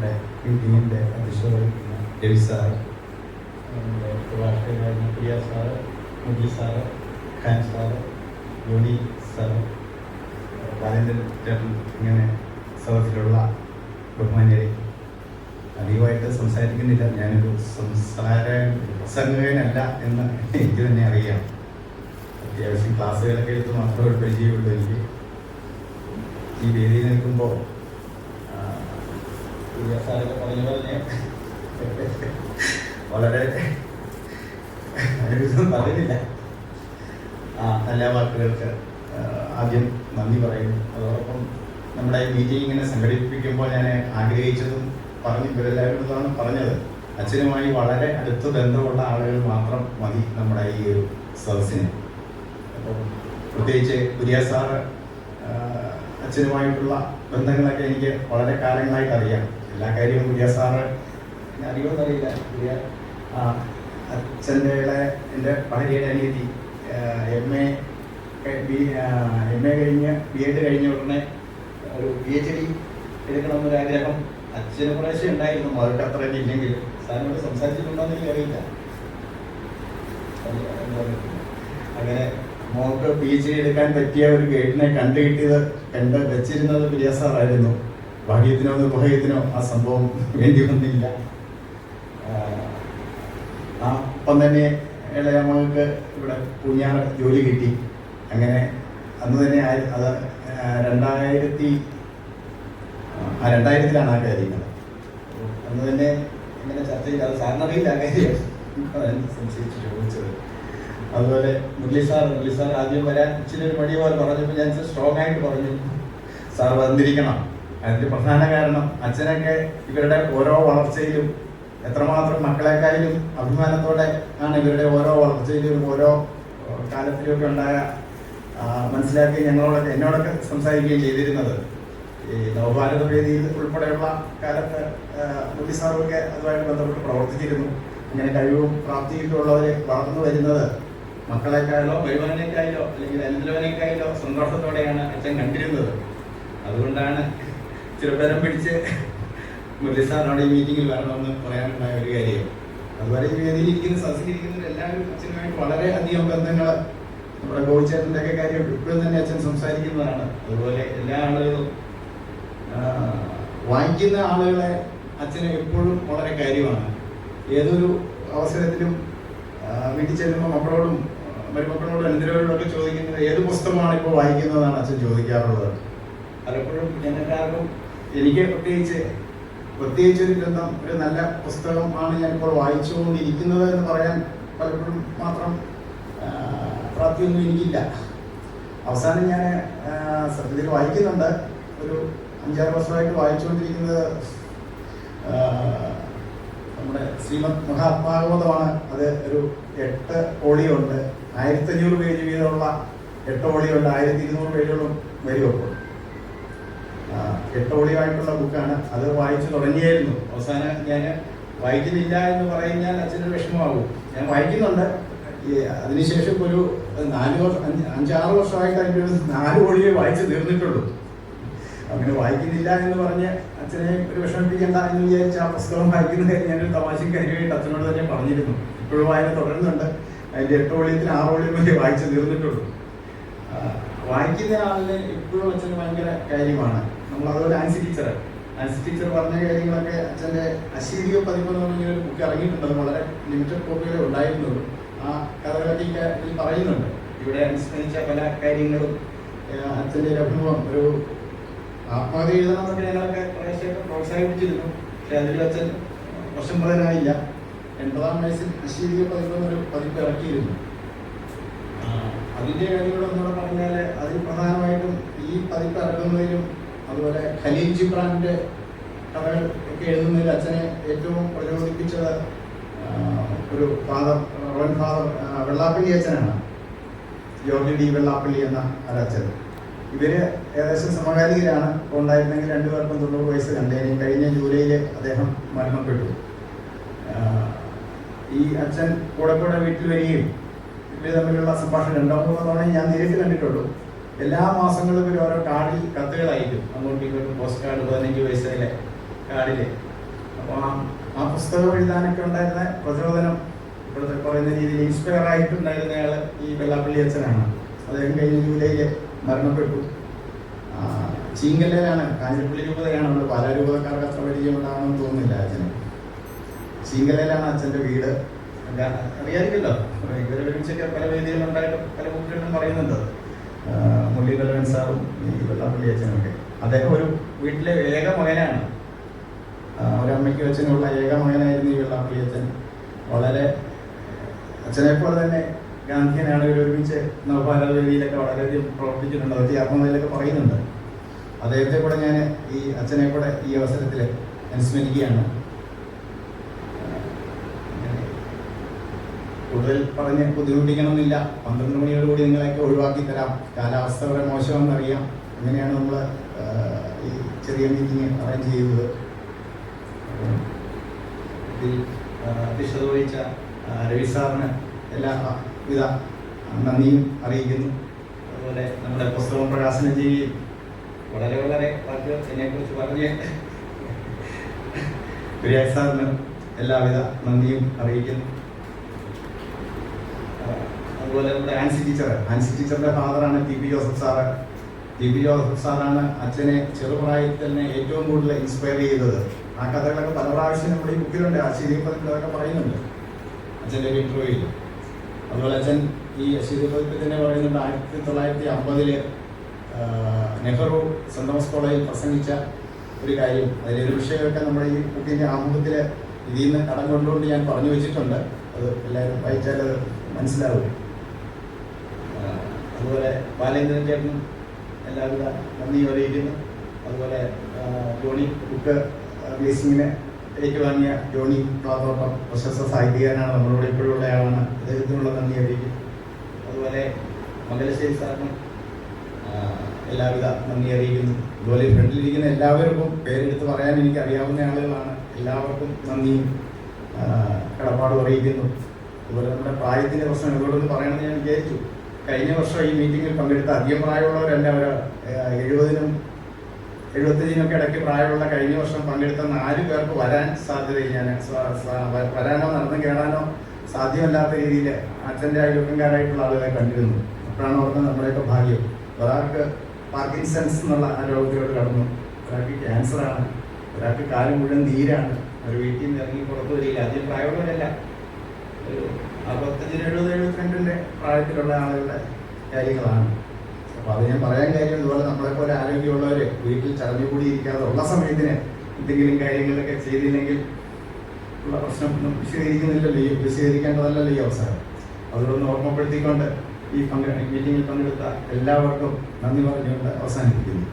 നമ്മുടെ മീറ്റിങ്ങിൻ്റെ അധ്യക്ഷത വഹിക്കുന്ന രവി സാർ, നമ്മുടെ പ്രഭാഷകരായിരുന്ന പ്രിയ സാറ്, മുജി സാറ്, ഖാൻ സാറ്, യോനി സാറ്, ബാലേന്ദ്രൻ ചേട്ടൻ, ഇങ്ങനെ സദസ്സിലുള്ള ബഹുമാന്യരെ, അധികമായിട്ട് സംസാരിക്കുന്നില്ല. ഞാനൊരു പ്രസംഗകനല്ല എന്ന് എനിക്ക് തന്നെ അറിയാം. അത്യാവശ്യം ക്ലാസ്സുകളൊക്കെ എടുത്ത് മാത്രമേ ഒരു പരിചയമുള്ളൂ. എനിക്ക് ഈ വേദിയിൽ നിൽക്കുമ്പോൾ സാറൊക്കെ പറഞ്ഞ പോലെ വളരെ പറയുന്നില്ല. നല്ല വാക്കുകൾക്ക് ആദ്യം നന്ദി പറയുന്നു. അതോടൊപ്പം നമ്മുടെ ഈ മീറ്റിംഗ് ഇങ്ങനെ സംഘടിപ്പിക്കുമ്പോൾ ഞാൻ ആഗ്രഹിച്ചതും പറഞ്ഞു ഇവരെല്ലാവരോടാണ് പറഞ്ഞത്, അച്ഛനുമായി വളരെ അടുത്ത ബന്ധമുള്ള ആളുകൾ മാത്രം മതി നമ്മുടെ ഈ ഒരു സദസ്സിന്. അപ്പം പ്രത്യേകിച്ച് കുര്യ സാറ് അച്ഛനുമായിട്ടുള്ള ബന്ധങ്ങളൊക്കെ എനിക്ക് വളരെ കാലങ്ങളായിട്ട് അറിയാം. എല്ലാ കാര്യവും കുര്യ സാറ് അറിയുമെന്നറിയില്ല. കുര്യ അച്ഛൻ്റെ എൻ്റെ ഭാര്യയുടെ അനിയത്തി എം എ കഴിഞ്ഞ് BEd കഴിഞ്ഞ ഉടനെ ഒരു PhD എടുക്കണമെന്നൊരാഗ്രഹം അച്ഛന് കുറേശ്ശെ ഉണ്ടായിരുന്നു. അവർക്ക് അത്ര ഇല്ലെങ്കിൽ സാറിനോട് സംസാരിച്ചിട്ടുണ്ടോയെന്ന് എനിക്കറിയില്ല. അങ്ങനെ മോൾക്ക് PhD എടുക്കാൻ പറ്റിയ ഒരു ഗൈഡിനെ കണ്ട് വെച്ചിരുന്നത് കുര്യ സാറായിരുന്നു. ഭാഗ്യത്തിനോ നിർഭാഗ്യത്തിനോ ആ സംഭവം വേണ്ടി വന്നില്ല. അപ്പം തന്നെ ഇളയ മകൾക്ക് ഇവിടെ പൂഞ്ഞാറ് ജോലി കിട്ടി. അങ്ങനെ അന്ന് തന്നെ അത് 2000-ലാണ് ആ കാര്യങ്ങൾ. അന്ന് തന്നെ ഇങ്ങനെ ചർച്ച ചെയ്ത് അത് സാറിനറിയില്ല ആ കാര്യം, സംശയിച്ച് ചോദിച്ചത്. അതുപോലെ മുരളി സാർ ആദ്യം വരാൻ ഇച്ചിരി ഒരു മടി പോലെ പറഞ്ഞപ്പോൾ ഞാൻ സ്ട്രോങ് ആയിട്ട് പറഞ്ഞു, സാർ വന്നിരിക്കണം. അതിൻ്റെ പ്രധാന കാരണം അച്ഛനൊക്കെ ഇവരുടെ ഓരോ വളർച്ചയിലും എത്രമാത്രം മക്കളെക്കായാലും അഭിമാനത്തോടെ ആണ് ഇവരുടെ ഓരോ വളർച്ചയിലും ഓരോ കാലത്തിലുമൊക്കെ ഉണ്ടായ മനസ്സിലാക്കി എന്നോടൊക്കെ സംസാരിക്കുകയും ചെയ്തിരുന്നത്. ഈ നവഭാരത വേദിയിൽ ഉൾപ്പെടെയുള്ള കാലത്ത് മുരളി സാറൊക്കെ അതുമായിട്ട് ബന്ധപ്പെട്ട് പ്രവർത്തിച്ചിരുന്നു. ഇങ്ങനെ കഴിവും പ്രാപ്തിയൊക്കെ ഉള്ളവർ വളർന്നു വരുന്നത് മക്കളെക്കായാലോ വരുമാനേക്കായാലോ അല്ലെങ്കിൽ അനുദ്രവനേക്കായാലോ സന്തോഷത്തോടെയാണ് അച്ഛൻ കണ്ടിരുന്നത്. അതുകൊണ്ടാണ് ചെറുപ്പരം പിടിച്ച് മുരളി സാറിനോട് ഈ മീറ്റിങ്ങിൽ വരണമെന്ന് പറയാനുണ്ടായ ഒരു കാര്യം. അതുപോലെ ഈ വേദിയിലിരിക്കുന്ന സദസ്സിലിരിക്കുന്നവർ എല്ലാവരും അച്ഛനുമായിട്ട് വളരെ അധികം ബന്ധങ്ങൾ, നമ്മുടെ ഗോവിച്ചേട്ടൻ്റെ ഒക്കെ കാര്യം ഇപ്പോഴും തന്നെ അച്ഛൻ സംസാരിക്കുന്നതാണ്. അതുപോലെ എല്ലാ ആളുകളും വായിക്കുന്ന ആളുകളെ അച്ഛന് എപ്പോഴും വളരെ കാര്യമാണ്. ഏതൊരു അവസരത്തിലും വീട്ടിൽ ചെല്ലുമ്പോൾ മക്കളോടും മരുമക്കളോടും എന്തിനോടൊക്കെ ചോദിക്കുന്നത് ഏത് പുസ്തകമാണ് ഇപ്പോൾ വായിക്കുന്നതാണ് അച്ഛൻ ചോദിക്കാറുള്ളത്. പലപ്പോഴും എല്ലാവർക്കും എനിക്ക് പ്രത്യേകിച്ചൊരു ഗ്രന്ഥം, ഒരു നല്ല പുസ്തകമാണ് ഞാനിപ്പോൾ വായിച്ചുകൊണ്ടിരിക്കുന്നത് എന്ന് പറയാൻ പലപ്പോഴും മാത്രം പ്രാപ്തിയൊന്നും എനിക്കില്ല. അവസാനം ഞാൻ സത്യത്തിൽ വായിക്കുന്നുണ്ട്. ഒരു 5-6 വർഷമായിട്ട് വായിച്ചുകൊണ്ടിരിക്കുന്നത് നമ്മുടെ ശ്രീമദ് മഹാത്മാഗവതമാണ്. അത് ഒരു 8 ഓഡിയുണ്ട്. 1500 പേജ് വീതമുള്ള 8 ഓഡിയുണ്ട്. 1200 പേജോളം വരും. അപ്പോൾ 8 ഓഡിയായിട്ടുള്ള ബുക്കാണ്. അത് വായിച്ചു തുടങ്ങിയായിരുന്നു. അവസാനം ഞാൻ വായിക്കുന്നില്ല എന്ന് പറഞ്ഞാൽ അച്ഛനൊരു വിഷമമാകും. ഞാൻ വായിക്കുന്നുണ്ട്. അതിനുശേഷം ഒരു 5-6 വർഷമായിട്ട് അതിൻ്റെ 4 ഓഡിയോ വായിച്ച് തീർന്നിട്ടുള്ളൂ. അങ്ങനെ വായിക്കുന്നില്ല എന്ന് പറഞ്ഞ് അച്ഛനെ ഒരു വിഷമിപ്പിക്കേണ്ട എന്ന് വിചാരിച്ച് ആ പുസ്തകം വായിക്കുന്ന കാര്യം ഞാനൊരു തമാശക്കാരിയായിട്ട് അച്ഛനോട് തന്നെ പറഞ്ഞിരുന്നു. ഇപ്പോഴും വായന തുടരുന്നുണ്ട്. അതിൻ്റെ 8 ഓഡിയത്തിൽ 6 ഓഡിയം വരെ വായിച്ച് തീർന്നിട്ടുള്ളൂ. വായിക്കുന്ന ആളിന് ഇപ്പോഴും അച്ഛന് ഭയങ്കര കാര്യമാണ്. നമ്മളതുപോലെ ആൻസി ടീച്ചർ പറഞ്ഞ കാര്യങ്ങളൊക്കെ അച്ഛൻ്റെ അശീലിക പതിപ്പെന്ന് പറഞ്ഞൊരു ബുക്ക് ഇറങ്ങിയിട്ടുണ്ട്. അത് വളരെ ലിമിറ്റഡ് കോപ്പികളെ ഉണ്ടായിരുന്നുള്ളൂ. ആ കഥകളൊക്കെ ഇതിൽ പറയുന്നുണ്ട്. ഇവിടെ അനുസ്മരിച്ച പല കാര്യങ്ങളും അച്ഛൻ്റെ ഒരു അഭിമുഖം, ഒരു ആത്മകഥ എഴുതണം എന്നൊക്കെ ഞങ്ങളൊക്കെ കുറേശ്ശൊക്കെ പ്രോത്സാഹിപ്പിച്ചിരുന്നു. പക്ഷെ അതിൽ അച്ഛൻ വശംബദനായില്ല. 80-ാം വയസ്സിൽ അശീലിക പതിപ്പെന്നൊരു പതിപ്പ് ഇറക്കിയിരുന്നു. അതിൻ്റെ കാര്യങ്ങളൊന്നുകൂടെ പറഞ്ഞാൽ അതിൽ പ്രധാനമായിട്ടും ഈ പതിപ്പ് ഇറക്കുന്നതിലും അതുപോലെ ഖലീൽ ജിബ്രാൻ്റെ കഥകൾ ഒക്കെ എഴുതുന്നതിൽ അച്ഛനെ ഏറ്റവും പ്രചോദിപ്പിച്ചത് ഒരു ഫാദർ വെള്ളാപ്പള്ളി അച്ഛനാണ്. George D. വെള്ളാപ്പള്ളി എന്ന ഒരച്ഛൻ. ഇവർ ഏകദേശം സമകാലികരാണ്. ഉണ്ടായിരുന്നെങ്കിൽ 2 പേർക്കും 90 വയസ്സ് കണ്ടേനെ. കഴിഞ്ഞ ജൂലൈയിൽ അദ്ദേഹം മരണപ്പെട്ടു. ഈ അച്ഛൻ കൂടെ വീട്ടിൽ വരികയും ഇവർ തമ്മിലുള്ള സംഭാഷണം 2-3 തവണ ഞാൻ നേരിട്ട് കണ്ടിട്ടുള്ളൂ. എല്ലാ മാസങ്ങളും ഇവർ ഓരോ കാർഡിൽ കത്തുകളായിരിക്കും. അങ്ങോട്ടും ഇങ്ങോട്ടും പോസ്റ്റ് കാർഡ് 15 വയസ്സിലെ കാർഡിൽ അപ്പോൾ ആ പുസ്തകം എഴുതാനൊക്കെ ഉണ്ടായിരുന്ന പ്രചോദനം ഇപ്പോഴത്തെ പറയുന്ന രീതിയിൽ ഇൻസ്പയർ ആയിട്ടുണ്ടായിരുന്ന ആൾ ഈ വെള്ളാപ്പള്ളി അച്ഛനാണ്. അദ്ദേഹം കഴിഞ്ഞ ജൂലൈയിൽ മരണപ്പെട്ടു. ചീങ്കല്ലയിലാണ്, കാഞ്ഞിരപ്പള്ളി രൂപതയാണ്. നമ്മൾ പല രൂപതക്കാർക്ക് അത്ര പരിചയമുണ്ടാകണമെന്ന് തോന്നുന്നില്ല അച്ഛന്. ചീങ്കല്ലയിലാണ് അച്ഛൻ്റെ വീട്. അറിയാറില്ലല്ലോ, ഇവരെ ഒരുമിച്ചൊക്കെ പല വേദികളുണ്ടായിട്ടും പല ബുക്കുകളിലും പറയുന്നുണ്ട്. മുരളി കലവൻ സാറും ഈ വെള്ളാപ്പള്ളി അച്ഛനൊക്കെ. അദ്ദേഹം ഒരു വീട്ടിലെ ഏക മകനാണ്. ഒരമ്മയ്ക്കും അച്ഛനുള്ള ഏക മകനായിരുന്നു ഈ വെള്ളാപ്പള്ളി അച്ഛൻ. വളരെ അച്ഛനെപ്പോലെ തന്നെ ഗാന്ധിയനാണ്. ഒരുമിച്ച് നവഭാരത വേദിയിലൊക്കെ വളരെയധികം പ്രവർത്തിച്ചിട്ടുണ്ട്. അതൊക്കെ ആത്മകഥയിലൊക്കെ പറയുന്നുണ്ട്. അദ്ദേഹത്തെ കൂടെ ഞാൻ ഈ അച്ഛനെ കൂടെ ഈ അവസരത്തിൽ അനുസ്മരിക്കുകയാണ്. കൂടുതൽ പറഞ്ഞ് ബുദ്ധിമുട്ടിക്കണമെന്നില്ല. 12 മണിയോടുകൂടി നിങ്ങളെയൊക്കെ ഒഴിവാക്കി തരാം. കാലാവസ്ഥ വളരെ മോശമെന്നറിയാം. അങ്ങനെയാണ് നമ്മൾ ഈ ചെറിയ മീറ്റിംഗ് അറേഞ്ച് ചെയ്തത്. ഇതിൽ അധ്യക്ഷത വഹിച്ച രവി സാറിന് എല്ലാവിധ നന്ദിയും അറിയിക്കുന്നു. അതുപോലെ നമ്മുടെ പുസ്തകം പ്രകാശനം ചെയ്യുകയും വളരെ വാക്കുകൾ എന്നെക്കുറിച്ച് പറഞ്ഞ് വിരാജ് സാറിന് എല്ലാവിധ നന്ദിയും അറിയിക്കുന്നു. അതുപോലെ നമ്മുടെ ആൻസി ടീച്ചറിൻ്റെ ഫാദറാണ് T P. Joseph sir. T P. Joseph സാറാണ് അച്ഛനെ ചെറുപ്രായത്തിൽ തന്നെ ഏറ്റവും കൂടുതൽ ഇൻസ്പയർ ചെയ്തത്. ആ കഥകളൊക്കെ പല പ്രാവശ്യം നമ്മുടെ ഈ ബുക്കിലുണ്ട്. അശ്വതിപതിൽ അതൊക്കെ പറയുന്നുണ്ട് അച്ഛൻ്റെ ഒരു ഇൻ്റർവ്യൂയിൽ. അതുപോലെ അച്ഛൻ ഈ അശ്വതിപതിൽ തന്നെ പറയുന്നുണ്ട് 1950 നെഹ്റു സെൻറ് തോമസ് കോളേജിൽ പ്രസംഗിച്ച ഒരു കാര്യം. അതിലൊരു വിഷയമൊക്കെ നമ്മുടെ ഈ ബുക്കിൻ്റെ ആമുഖത്തിൽ ഇതിൽ നിന്ന് കടം കൊണ്ടുകൊണ്ട് ഞാൻ പറഞ്ഞു വെച്ചിട്ടുണ്ട്. അത് എല്ലാവരും വായിച്ചാൽ അത് മനസ്സിലാവും. അതുപോലെ ബാലേന്ദ്രൻ ചേട്ടനും എല്ലാവിധ നന്ദിയും അറിയിക്കുന്നു. അതുപോലെ ജോണി ബുക്ക് ഗ്ലേസിങ്ങിനെ ഏറ്റുവാങ്ങിയ ജോണി പ്ലാത്തോട്ടം പ്രശസ്ത സാഹിത്യകാരനാണ്, നമ്മളോട് ഇപ്പോഴുള്ള ആളാണ്. അദ്ദേഹത്തിനുള്ള നന്ദി അറിയിക്കും. അതുപോലെ മംഗലശ്ശേരി സാറിനും എല്ലാവിധ നന്ദി അറിയിക്കുന്നു. അതുപോലെ ഫ്രണ്ടിലിരിക്കുന്ന എല്ലാവർക്കും പേരെടുത്ത് പറയാൻ എനിക്ക് അറിയാവുന്ന ആളുകളാണ്. എല്ലാവർക്കും നന്ദിയും കടപ്പാടും അറിയിക്കുന്നു. അതുപോലെ നമ്മുടെ പ്രായത്തിൻ്റെ പ്രശ്നം ഇവരോടൊന്ന് പറയണമെന്ന് ഞാൻ വിചാരിച്ചു. കഴിഞ്ഞ വർഷം ഈ മീറ്റിങ്ങിൽ പങ്കെടുത്ത അധികം പ്രായമുള്ളവരല്ല, അവർ 70-നും 75-നൊക്കെ ഇടയ്ക്ക് പ്രായമുള്ള കഴിഞ്ഞ വർഷം പങ്കെടുത്ത 4 പേർക്ക് വരാൻ സാധ്യതയില്ല. ഞാൻ വരാനോ നടന്നു കയറാനോ സാധ്യമല്ലാത്ത രീതിയിൽ അച്ഛൻ്റെ അയൽവക്കംകാരായിട്ടുള്ള ആളുകളെ കണ്ടിരുന്നു. അപ്പോഴാണ് ഓർക്കുന്നത് നമ്മുടെയൊക്കെ ഭാഗ്യം. ഒരാൾക്ക് പാർക്കിൻസൺസ് എന്നുള്ള ആ രോഗത്തിലോട്ട് കടന്നു, ഒരാൾക്ക് ക്യാൻസറാണ്, ഒരാൾക്ക് കാലം മുഴുവൻ നീരാണ്. ഒരു വീട്ടിൽ നിന്ന് ഇറങ്ങി പുറത്തു വരില്ല. അധികം പ്രായമുള്ളവരല്ല, ഒരു 65-70-72 പ്രായത്തിലുള്ള ആളുകളുടെ കാര്യങ്ങളാണ്. അപ്പോൾ അത് ഞാൻ പറയാൻ കാര്യം, ഇതുപോലെ നമ്മളെപ്പോലെ ആരോഗ്യമുള്ളവർ വീട്ടിൽ ചടഞ്ഞുകൂടി ഇരിക്കാതെ ഉള്ള സമയത്തിന് എന്തെങ്കിലും കാര്യങ്ങളൊക്കെ ചെയ്തില്ലെങ്കിൽ ഉള്ള പ്രശ്നം വിശദീകരിക്കേണ്ടതല്ലല്ലോ ഈ അവസരം. അതുകൊണ്ടൊന്ന് ഓർമ്മപ്പെടുത്തിക്കൊണ്ട് ഈ മീറ്റിങ്ങിൽ പങ്കെടുത്ത എല്ലാവർക്കും നന്ദി പറഞ്ഞുകൊണ്ട് അവസാനിപ്പിക്കുന്നു.